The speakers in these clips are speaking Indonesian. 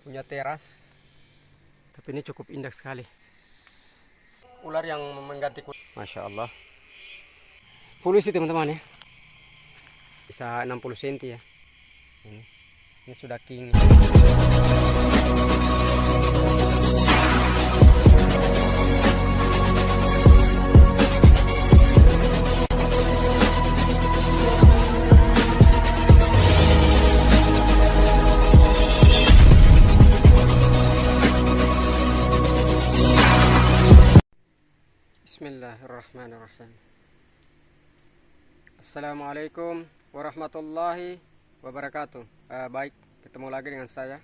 Punya teras, tapi ini cukup indah sekali. Ular yang mengganti kulit. Masya Allah. Full sih teman-teman ya. Bisa 60 cm ya. Ini sudah king. Bismillahirrahmanirrahim. Assalamualaikum warahmatullahi wabarakatuh. Baik, ketemu lagi dengan saya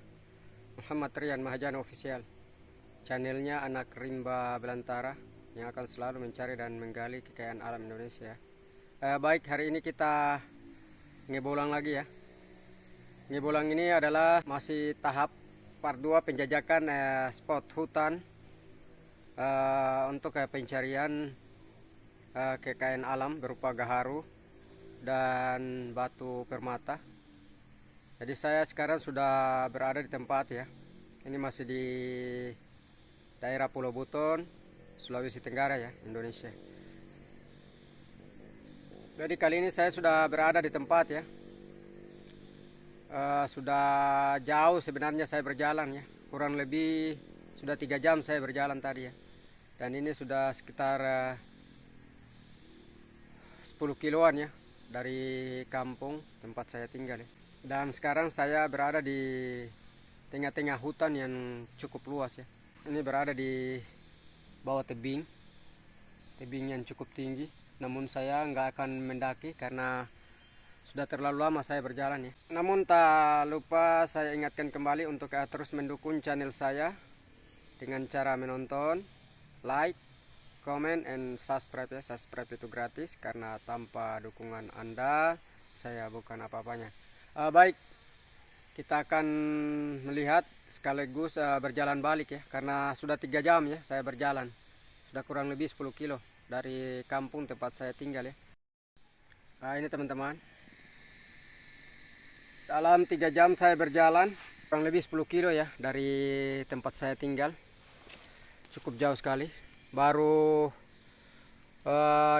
Muhammad Rian Mahajana Official. Channelnya Anak Rimba Belantara yang akan selalu mencari dan menggali kekayaan alam Indonesia. Baik, hari ini kita ngebolang lagi ya. Ngebolang ini adalah masih tahap part 2 penjajakan spot hutan untuk pencarian kekayaan alam berupa gaharu dan batu permata. Jadi saya sekarang sudah berada di tempat ya. Ini masih di daerah Pulau Buton, Sulawesi Tenggara ya, Indonesia. Jadi kali ini saya sudah berada di tempat ya. Sudah jauh sebenarnya saya berjalan ya. Kurang lebih sudah 3 jam saya berjalan tadi ya. Dan ini sudah sekitar 10 kiloan ya dari kampung tempat saya tinggal ya. Dan sekarang saya berada di tengah-tengah hutan yang cukup luas ya. Ini berada di bawah tebing yang cukup tinggi. Namun saya nggak akan mendaki karena sudah terlalu lama saya berjalan ya. Namun tak lupa saya ingatkan kembali untuk terus mendukung channel saya dengan cara menonton, like, comment, and subscribe ya. Subscribe itu gratis karena tanpa dukungan Anda saya bukan apa-apanya. Baik, kita akan melihat sekaligus berjalan balik ya, karena sudah 3 jam ya saya berjalan. Sudah kurang lebih 10 kilo dari kampung tempat saya tinggal ya. Ini teman-teman, dalam 3 jam saya berjalan kurang lebih 10 kilo ya dari tempat saya tinggal. Cukup jauh sekali. Baru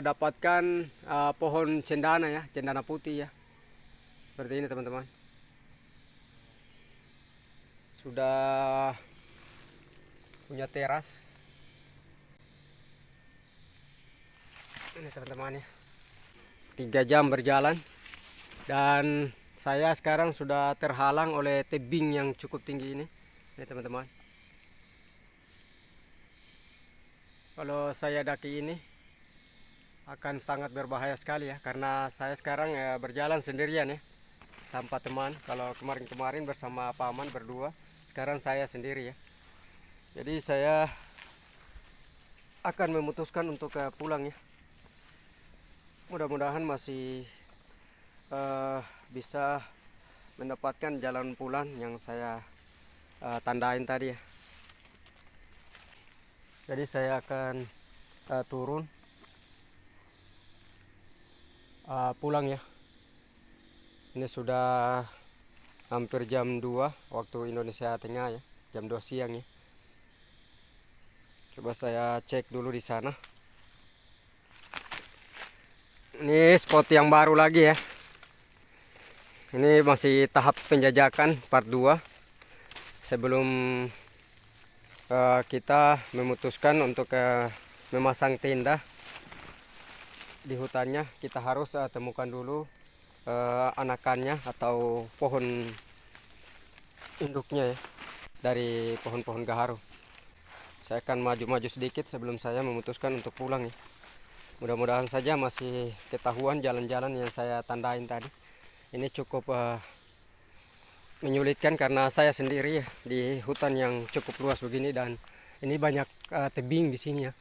dapatkan pohon cendana ya, cendana putih ya. Seperti ini teman-teman. Sudah punya teras. Ini teman-teman ya. 3 jam berjalan dan saya sekarang sudah terhalang oleh tebing yang cukup tinggi ini. Ini teman-teman. Kalau saya daki ini akan sangat berbahaya sekali ya, karena saya sekarang berjalan sendirian ya, tanpa teman. Kalau kemarin-kemarin bersama paman berdua, sekarang saya sendiri ya. Jadi saya akan memutuskan untuk pulang ya. Mudah-mudahan masih bisa mendapatkan jalan pulang yang saya tandain tadi ya. Jadi saya akan turun pulang ya. Ini sudah hampir jam 2 waktu Indonesia Tengah ya, jam 2 siang ya. Coba saya cek dulu di sana. Ini spot yang baru lagi ya. Ini masih tahap penjajakan part 2 sebelum kita memutuskan untuk memasang tenda di hutannya. Kita harus temukan dulu anakannya atau pohon induknya ya, dari pohon-pohon gaharu. Saya akan maju-maju sedikit sebelum saya memutuskan untuk pulang ya. Mudah-mudahan saja masih ketahuan jalan-jalan yang saya tandain tadi. Ini cukup menyulitkan karena saya sendiri ya di hutan yang cukup luas begini, dan ini banyak tebing di sini ya.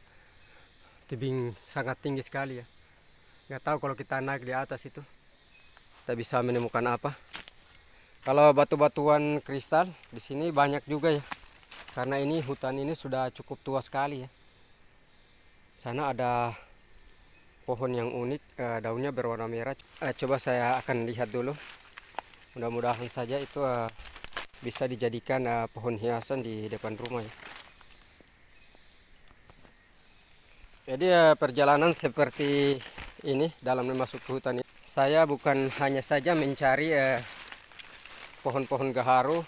Tebing sangat tinggi sekali ya. Nggak tahu kalau kita naik di atas itu kita bisa menemukan apa. Kalau batu-batuan kristal di sini banyak juga ya. Karena ini hutan ini sudah cukup tua sekali ya. Sana ada pohon yang unik, daunnya berwarna merah. Coba saya akan lihat dulu. Mudah-mudahan saja itu bisa dijadikan pohon hiasan di depan rumah ya. Jadi perjalanan seperti ini dalam memasuki hutan ini, saya bukan hanya saja mencari pohon-pohon gaharu,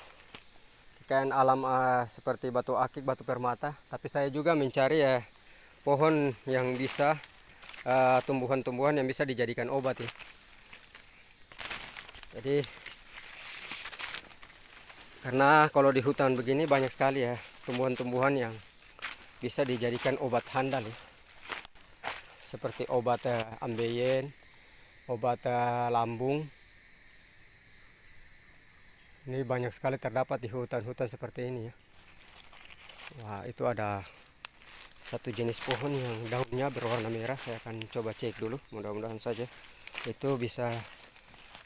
kekayaan alam seperti batu akik, batu permata, tapi saya juga mencari pohon yang bisa tumbuhan-tumbuhan yang bisa dijadikan obat ya. Jadi karena kalau di hutan begini banyak sekali ya tumbuhan-tumbuhan yang bisa dijadikan obat handal ya. Seperti obat ambeien, obat lambung. Ini banyak sekali terdapat di hutan-hutan seperti ini ya. Wah, itu ada satu jenis pohon yang daunnya berwarna merah. Saya akan coba cek dulu, mudah-mudahan saja itu bisa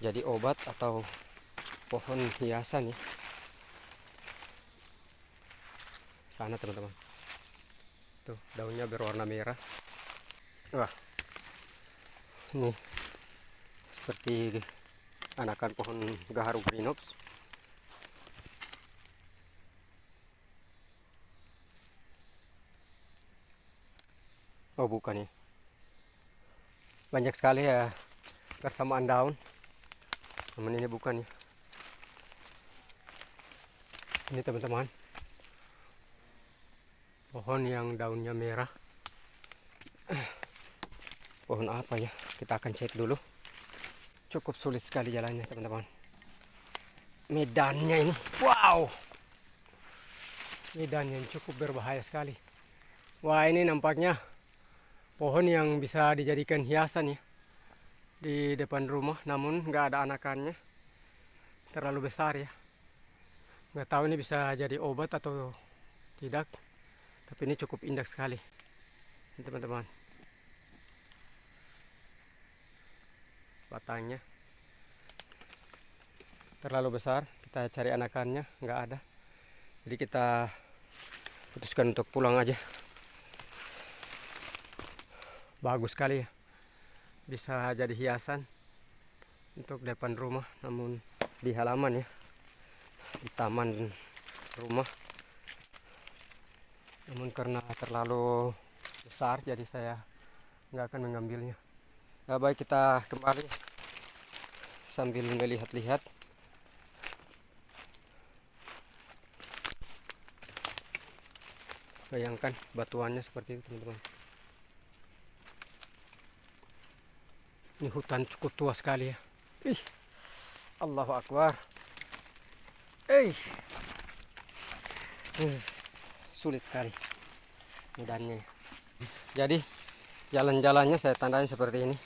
jadi obat atau pohon hiasan ya. Sana teman-teman, tuh daunnya berwarna merah. Wah, ini seperti anakan pohon gaharu Greenops. Oh bukan ya, banyak sekali ya persamaan daun. Namun ini bukan ya. Ini teman-teman, pohon yang daunnya merah. Pohon apa ya? Kita akan cek dulu. Cukup sulit sekali jalannya teman-teman. Medannya ini, wow, medan yang cukup berbahaya sekali. Wah, ini nampaknya pohon yang bisa dijadikan hiasan ya di depan rumah, namun nggak ada anakannya, terlalu besar ya. Nggak tahu ini bisa jadi obat atau tidak, tapi ini cukup indah sekali teman-teman. Batangnya terlalu besar, kita cari anakannya nggak ada, jadi kita putuskan untuk pulang aja. Bagus sekali ya, bisa jadi hiasan untuk depan rumah, namun di halaman ya, di taman rumah. Namun karena terlalu besar, jadi saya nggak akan mengambilnya. Nah, baik, kita kembali sambil melihat-lihat. Bayangkan batuannya seperti itu teman-teman. Ini hutan cukup tua sekali ya. Ih, Allahu Akbar. Sulit sekali medannya. Jadi jalan-jalannya saya tandain seperti ini.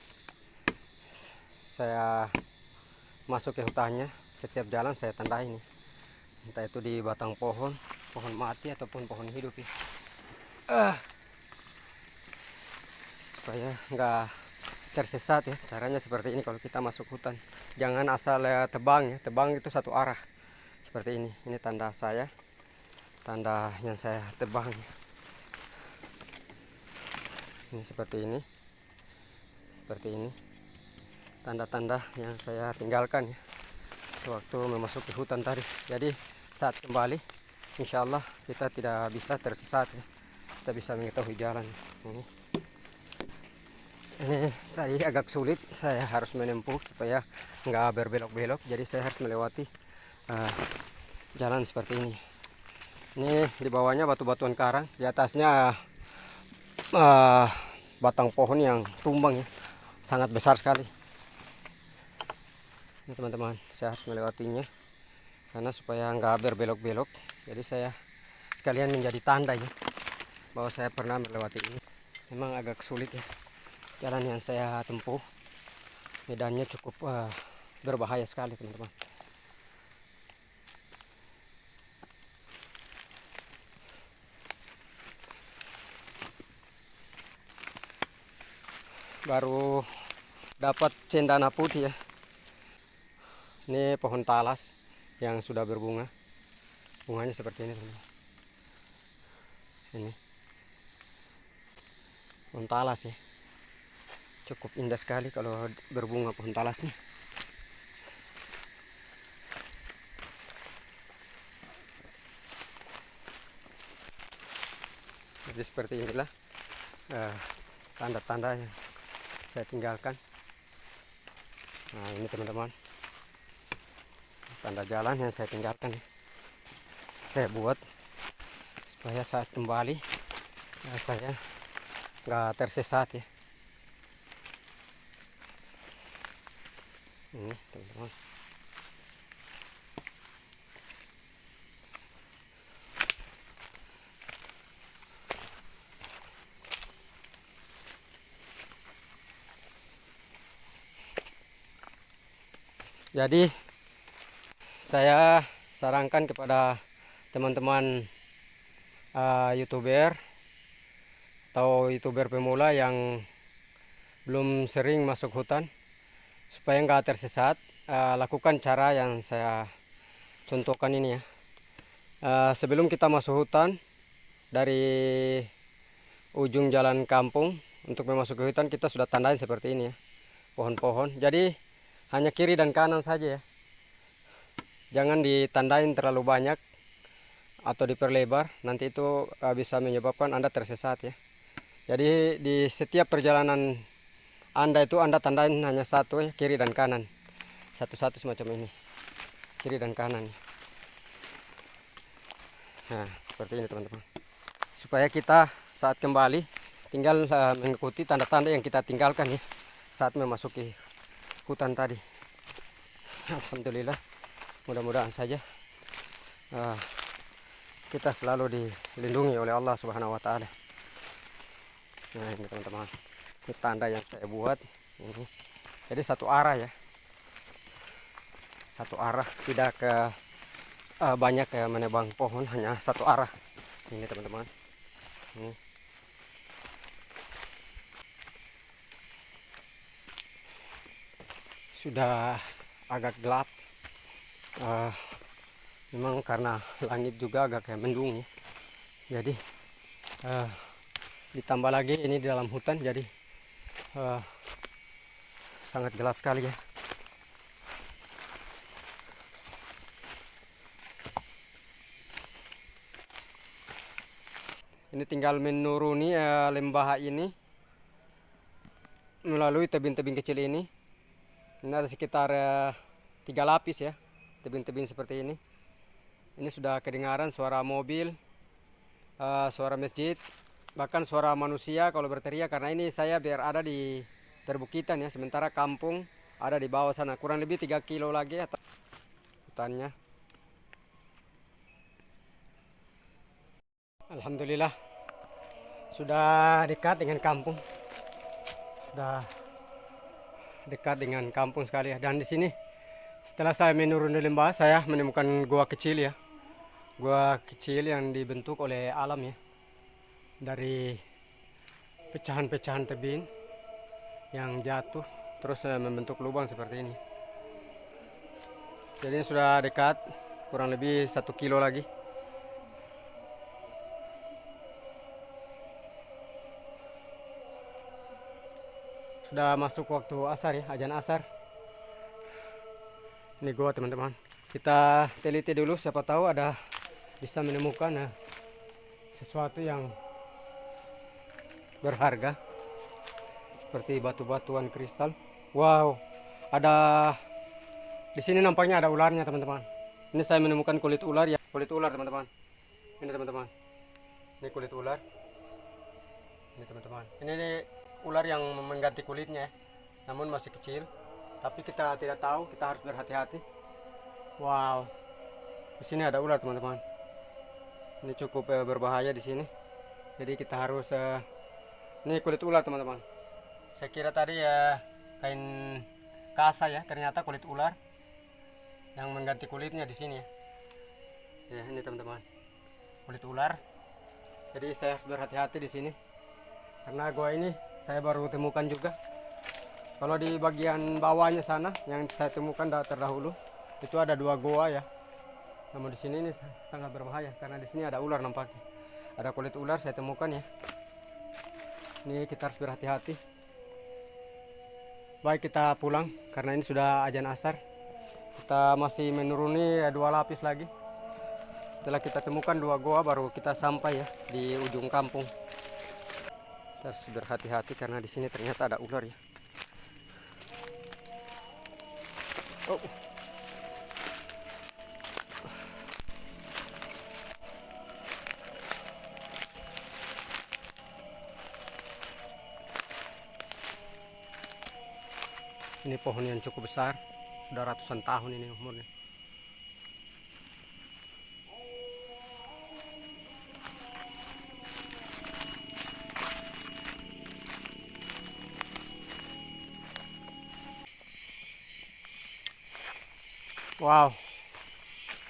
Saya masuk ke hutannya, setiap jalan saya tandai ini, entah itu di batang pohon, pohon mati ataupun pohon hidup ya. Supaya nggak tersesat ya. Caranya seperti ini kalau kita masuk hutan, jangan asal tebang ya. Tebang itu satu arah seperti ini. Ini tanda saya, tanda yang saya tebang ya. Ini seperti ini, seperti ini tanda-tanda yang saya tinggalkan ya sewaktu memasuki hutan tadi. Jadi saat kembali, insya Allah kita tidak bisa tersesat ya. Kita bisa mengetahui jalan. Ini tadi agak sulit, saya harus menempuh supaya nggak berbelok-belok. Jadi saya harus melewati jalan seperti ini. Ini di bawahnya batu-batuan karang, di atasnya batang pohon yang tumbang ya, sangat besar sekali. Ini teman-teman, saya harus melewatinya karena supaya nggak berbelok-belok. Jadi saya sekalian menjadi tanda ya bahwa saya pernah melewati ini. Memang agak sulit ya jalan yang saya tempuh, medannya cukup berbahaya sekali teman-teman. Baru dapat cendana putih ya. Ini pohon talas yang sudah berbunga. Bunganya seperti ini teman-teman. Ini pohon talas ya, cukup indah sekali kalau berbunga pohon talasnya. Jadi seperti inilah tanda-tanda yang saya tinggalkan. Nah ini teman-teman, tanda jalan yang saya tinggalkan ya. Saya buat supaya saat kembali saya nggak tersesat ya. Ini teman-teman. Jadi saya sarankan kepada teman-teman YouTuber atau YouTuber pemula yang belum sering masuk hutan, supaya nggak tersesat, lakukan cara yang saya contohkan ini ya. Sebelum kita masuk hutan, dari ujung jalan kampung untuk memasuki hutan kita sudah tandain seperti ini ya, pohon-pohon. Jadi hanya kiri dan kanan saja ya, jangan ditandain terlalu banyak atau diperlebar, nanti itu bisa menyebabkan Anda tersesat ya. Jadi di setiap perjalanan Anda itu Anda tandain hanya satu ya, kiri dan kanan, satu-satu semacam ini, kiri dan kanan. Nah seperti ini teman-teman, supaya kita saat kembali tinggal mengikuti tanda-tanda yang kita tinggalkan ya saat memasuki hutan tadi. Alhamdulillah, mudah-mudahan saja kita selalu dilindungi oleh Allah Subhanahu wa Ta'ala. Nah ini teman-teman, ini tanda yang saya buat ini. Jadi satu arah ya, satu arah, tidak ke banyak ya menebang pohon, hanya satu arah. Ini teman-teman, ini. Sudah agak gelap, memang karena langit juga agak kayak mendung ya. Jadi ditambah lagi ini di dalam hutan, jadi sangat gelap sekali ya. Ini tinggal menuruni lembah ini melalui tebing-tebing kecil ini. Ini ada sekitar 3 lapis ya, tebing-tebing seperti ini. Ini sudah kedengaran suara mobil, suara masjid, bahkan suara manusia kalau berteriak, karena ini saya biar ada di perbukitan ya, sementara kampung ada di bawah sana, kurang lebih 3 kilo lagi atau hutannya. Alhamdulillah sudah dekat dengan kampung, sudah dekat dengan kampung sekali ya. Dan di sini setelah saya menuruni lembah, saya menemukan gua kecil ya, gua kecil yang dibentuk oleh alam ya, dari pecahan-pecahan tebing yang jatuh terus membentuk lubang seperti ini. Jadi ini sudah dekat, kurang lebih 1 kilo lagi. Sudah masuk waktu asar ya, azan asar. Ini gua teman-teman, kita teliti dulu, siapa tahu ada bisa menemukan sesuatu yang berharga seperti batu-batuan kristal. Wow, ada di sini nampaknya ada ularnya teman-teman. Ini saya menemukan kulit ular ya, kulit ular teman-teman. Ini teman-teman, ini kulit ular. Ini teman-teman, ini ular yang mengganti kulitnya ya, namun masih kecil. Tapi kita tidak tahu, kita harus berhati-hati. Wow, di sini ada ular teman-teman. Ini cukup berbahaya di sini. Jadi kita harus ini kulit ular teman-teman. Saya kira tadi ya kain kasa ya, ternyata kulit ular yang mengganti kulitnya di sini ya. Ya ini teman-teman, kulit ular. Jadi saya harus berhati-hati di sini karena gua ini saya baru temukan juga. Kalau di bagian bawahnya sana yang saya temukan terdahulu itu ada 2 goa ya. Namun di sini ini sangat berbahaya karena di sini ada ular nampaknya. Ada kulit ular saya temukan ya. Ini kita harus berhati-hati. Baik, kita pulang karena ini sudah azan asar. Kita masih menuruni 2 lapis lagi. Setelah kita temukan 2 goa baru kita sampai ya di ujung kampung. Kita harus berhati-hati karena di sini ternyata ada ular ya. Oh. Ini pohon yang cukup besar, sudah ratusan tahun ini umurnya. Wow,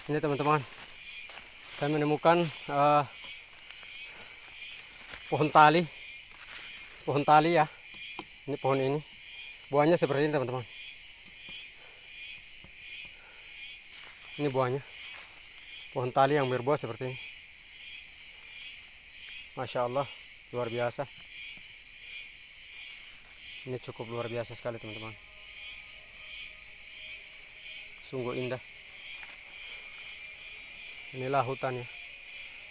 ini teman-teman, saya menemukan pohon tali ya. Ini pohon ini, buahnya seperti ini teman-teman. Ini buahnya, pohon tali yang berbuah seperti ini. Masya Allah, luar biasa. Ini cukup luar biasa sekali teman-teman. Sungguh indah. Inilah hutan ya.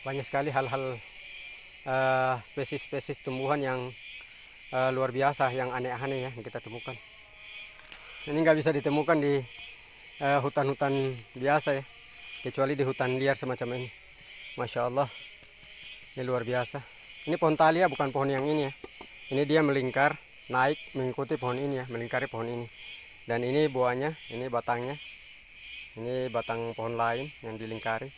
Banyak sekali hal-hal spesies-spesies tumbuhan yang luar biasa, yang aneh-aneh ya yang kita temukan. Ini nggak bisa ditemukan di hutan-hutan biasa ya, kecuali di hutan liar semacam ini. Masya Allah, ini luar biasa. Ini pohon tali ya, bukan pohon yang ini ya. Ini dia melingkar, naik mengikuti pohon ini ya, melingkari pohon ini. Dan ini buahnya, ini batangnya. Ini batang pohon lain yang dilingkari.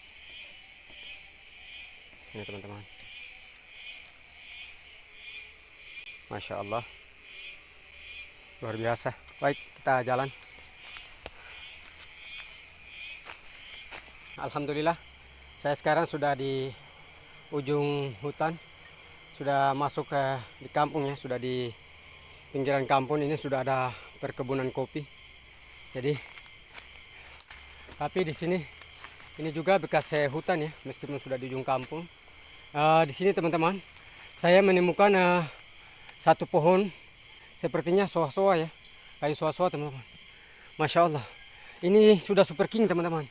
Ini teman-teman. Masya Allah, luar biasa. Baik, kita jalan. Alhamdulillah, saya sekarang sudah di ujung hutan, sudah masuk ke di kampung ya, sudah di pinggiran kampung. Ini sudah ada perkebunan kopi. Jadi, tapi di sini ini juga bekas hutan ya, meskipun sudah di ujung kampung. Di sini teman-teman, saya menemukan satu pohon, sepertinya soa-soa ya, kayu soa-soa teman-teman. Masya Allah, ini sudah super king teman-teman,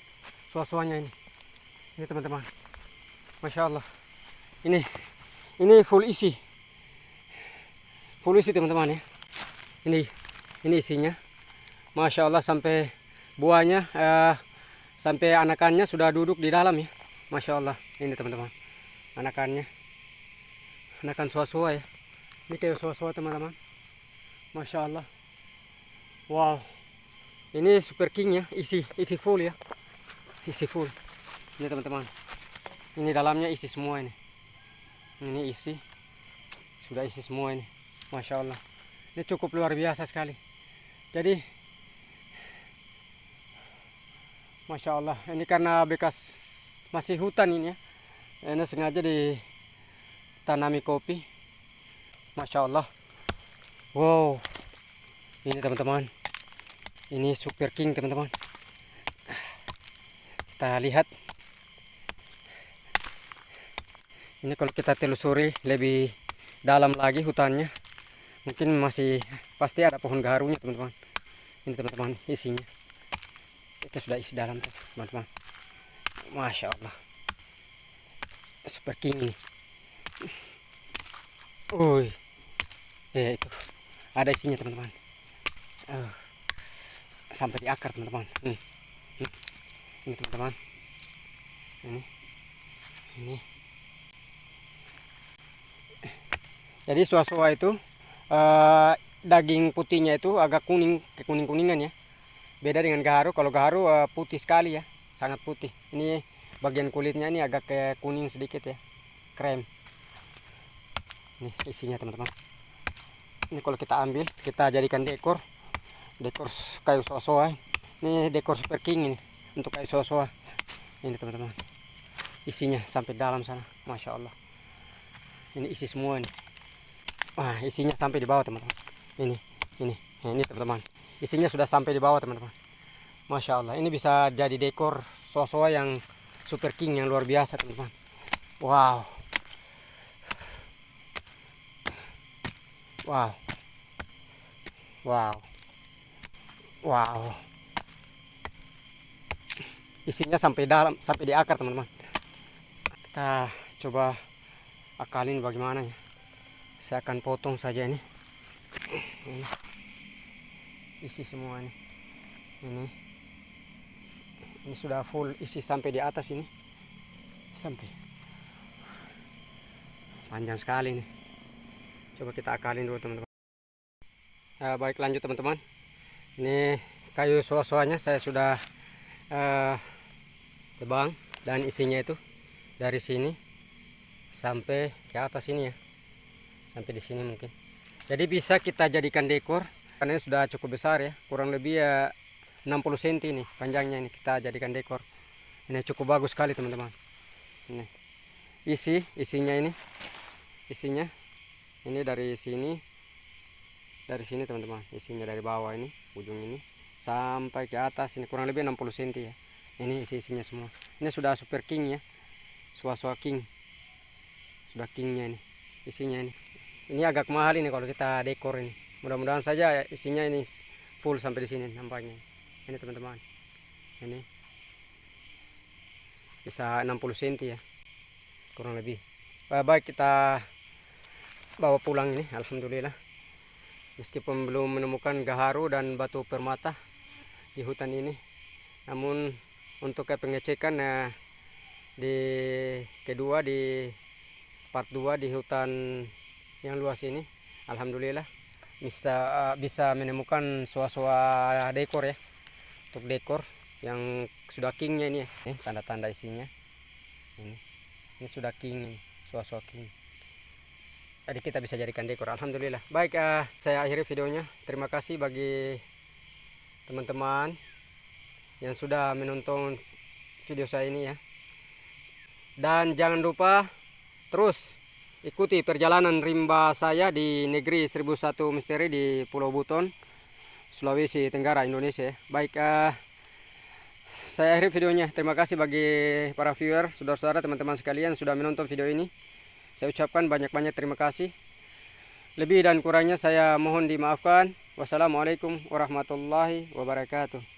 soa-soanya ini. Ini teman-teman, Masya Allah, ini full isi teman-teman ya. Ini isinya, Masya Allah, sampai buahnya sampai anakannya sudah duduk di dalam ya. Masya Allah, ini teman-teman, anakan soa-soa ya. Ini kayak soa-soa teman-teman, Masya Allah. Wow, ini super king ya, isi full ya, isi full. Ini teman-teman, ini dalamnya isi semua ini. Ini sudah isi semua ini. Masya Allah, ini cukup luar biasa sekali. Jadi Masya Allah, ini karena bekas masih hutan ini ya, ini sengaja ditanami kopi. Masya Allah. Wow, ini teman-teman, ini super king teman-teman. Kita lihat, ini kalau kita telusuri lebih dalam lagi hutannya, mungkin masih pasti ada pohon garunya teman-teman. Ini teman-teman, isinya itu sudah isi dalam tuh teman-teman. Masya Allah, super king ini. Itu ada isinya teman-teman, sampai di akar teman-teman. Ini teman-teman, ini jadi soa-soa itu daging putihnya itu agak kuning-kuningan ya. Beda dengan gaharu. Kalau gaharu putih sekali ya, sangat putih. Ini bagian kulitnya ini agak kayak kuning sedikit ya, krem. Ini isinya teman-teman. Ini kalau kita ambil, kita jadikan dekor kayu soa-soa. Ini dekor super king ini untuk kayu soa-soa. Ini teman-teman, isinya sampai dalam sana. Masya Allah, ini isi semua ini. Wah, isinya sampai di bawah teman-teman. Ini teman-teman, isinya sudah sampai di bawah teman-teman. Masya Allah, ini bisa jadi dekor soa-soa yang super king yang luar biasa teman-teman. Wow, wow, wow, wow. Isinya sampai dalam, sampai di akar teman-teman. Kita coba akalin bagaimana ya. Saya akan potong saja ini. Ini isi semua ini. Ini sudah full isi sampai di atas ini. Sampai panjang sekali nih. Coba kita akalin dulu teman-teman. Baik, lanjut teman-teman. Ini kayu soa-soanya saya sudah tebang, dan isinya itu dari sini sampai ke atas ini ya, sampai di sini mungkin. Jadi bisa kita jadikan dekor karena ini sudah cukup besar ya, kurang lebih ya 60 cm nih panjangnya, ini kita jadikan dekor. Ini cukup bagus sekali teman-teman. Ini isinya ini dari sini teman-teman, isinya dari bawah ini, ujung ini sampai ke atas ini kurang lebih 60 cm ya. Ini isinya semua. Ini sudah super king ya, soa-soa king, sudah kingnya ini isinya ini. Ini agak mahal ini kalau kita dekor ini. Mudah-mudahan saja isinya ini full sampai di sini nampaknya. Ini teman-teman, ini bisa 60 cm ya kurang lebih. Baik, kita bawa pulang ini. Alhamdulillah, meskipun belum menemukan gaharu dan batu permata di hutan ini, namun untuk pengecekan di part 2 di hutan yang luas ini, alhamdulillah bisa menemukan soa-soa dekor ya, untuk dekor yang sudah kingnya ini ya. Tanda-tanda isinya ini sudah king, soa-soa king. Jadi kita bisa jadikan dekor, alhamdulillah. Baik, saya akhiri videonya. Terima kasih bagi teman-teman yang sudah menonton video saya ini ya. Dan jangan lupa terus ikuti perjalanan rimba saya di negeri 1001 misteri di Pulau Buton, Sulawesi Tenggara, Indonesia. Baik, saya akhiri videonya. Terima kasih bagi para viewer, saudara-saudara, teman-teman sekalian sudah menonton video ini. Saya ucapkan banyak-banyak terima kasih. Lebih dan kurangnya saya mohon dimaafkan. Wassalamualaikum warahmatullahi wabarakatuh.